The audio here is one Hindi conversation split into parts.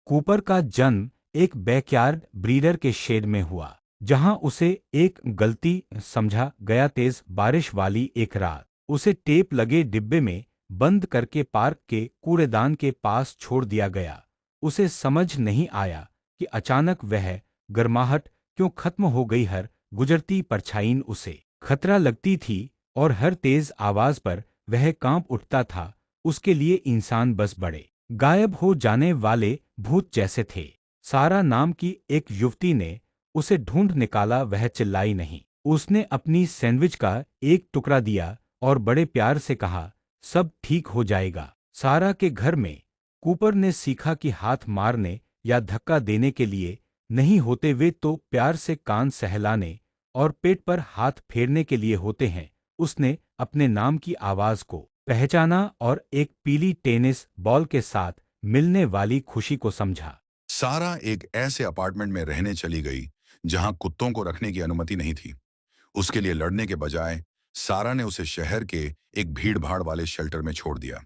कूपर का जन्म एक बैकयार्ड ब्रीडर के शेड में हुआ, जहां उसे एक गलती समझा गया। तेज बारिश वाली एक रात उसे टेप लगे डिब्बे में बंद करके पार्क के कूड़ेदान के पास छोड़ दिया गया। उसे समझ नहीं आया कि अचानक वह गर्माहट क्यों खत्म हो गई। हर गुजरती परछाई उसे खतरा लगती थी और हर तेज आवाज पर वह कांप उठता था। उसके लिए इंसान बस बड़े गायब हो जाने वाले भूत जैसे थे। सारा नाम की एक युवती ने उसे ढूंढ निकाला। वह चिल्लाई नहीं। उसने अपनी सैंडविच का एक टुकड़ा दिया और बड़े प्यार से कहा, सब ठीक हो जाएगा। सारा के घर में कूपर ने सीखा कि हाथ मारने या धक्का देने के लिए नहीं होते, वे तो प्यार से कान सहलाने और पेट पर हाथ फेरने के लिए होते हैं। उसने अपने नाम की आवाज को पहचाना और एक पीली टेनिस बॉल के साथ मिलने वाली खुशी को समझा। सारा एक ऐसे अपार्टमेंट में रहने चली गई जहां कुत्तों को रखने की अनुमति नहीं थी। उसके लिए लड़ने के बजाय सारा ने उसे शहर के एक भीड़-भाड़ वाले शेल्टर में छोड़ दिया।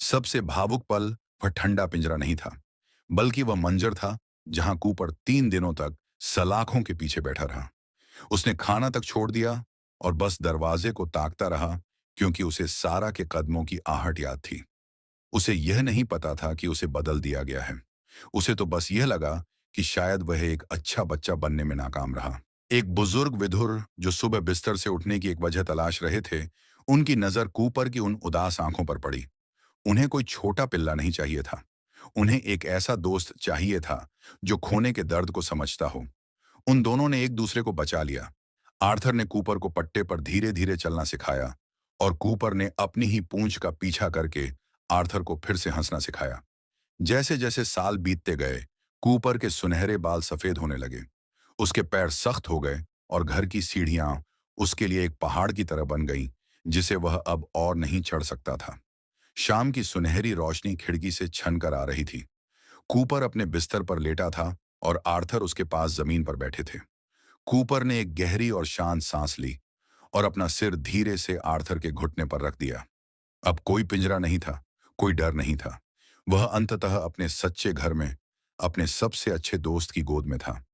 सबसे भावुक पल वह ठंडा पिंजरा नहीं था, बल्कि वह मंजर था जहां कूपर 3 दिनों तक सलाखों के पीछे बैठा रहा। उसने खाना तक छोड़ दिया और बस दरवाजे को ताकता रहा, क्योंकि उसे सारा के कदमों की आहट याद थी। उसे यह नहीं पता था कि उसे बदल दिया गया है। उसे तो बस यह लगा कि शायद वह एक अच्छा बच्चा बनने में नाकाम रहा। एक बुजुर्ग विधुर जो सुबह बिस्तर से उठने की एक वजह तलाश रहे थे, उनकी नजर कूपर की उन उदास आंखों पर पड़ी। उन्हें कोई छोटा पिल्ला नहीं चाहिए था। उन्हें एक ऐसा दोस्त चाहिए था जो खोने के दर्द को समझता हो। उन दोनों ने एक दूसरे को बचा लिया। आर्थर ने कूपर को पट्टे पर धीरे धीरे चलना सिखाया और कूपर ने अपनी ही पूंछ का पीछा करके आर्थर को फिर से हंसना सिखाया। जैसे जैसे साल बीतते गए, कूपर के सुनहरे बाल सफेद होने लगे। उसके पैर सख्त हो गए और घर की सीढ़ियां उसके लिए एक पहाड़ की तरह बन गईं, जिसे वह अब और नहीं चढ़ सकता था। शाम की सुनहरी रोशनी खिड़की से छन कर आ रही थी। कूपर अपने बिस्तर पर लेटा था और आर्थर उसके पास जमीन पर बैठे थे। कूपर ने एक गहरी और शांत सांस ली और अपना सिर धीरे से आर्थर के घुटने पर रख दिया। अब कोई पिंजरा नहीं था, कोई डर नहीं था। वह अंततः अपने सच्चे घर में, अपने सबसे अच्छे दोस्त की गोद में था।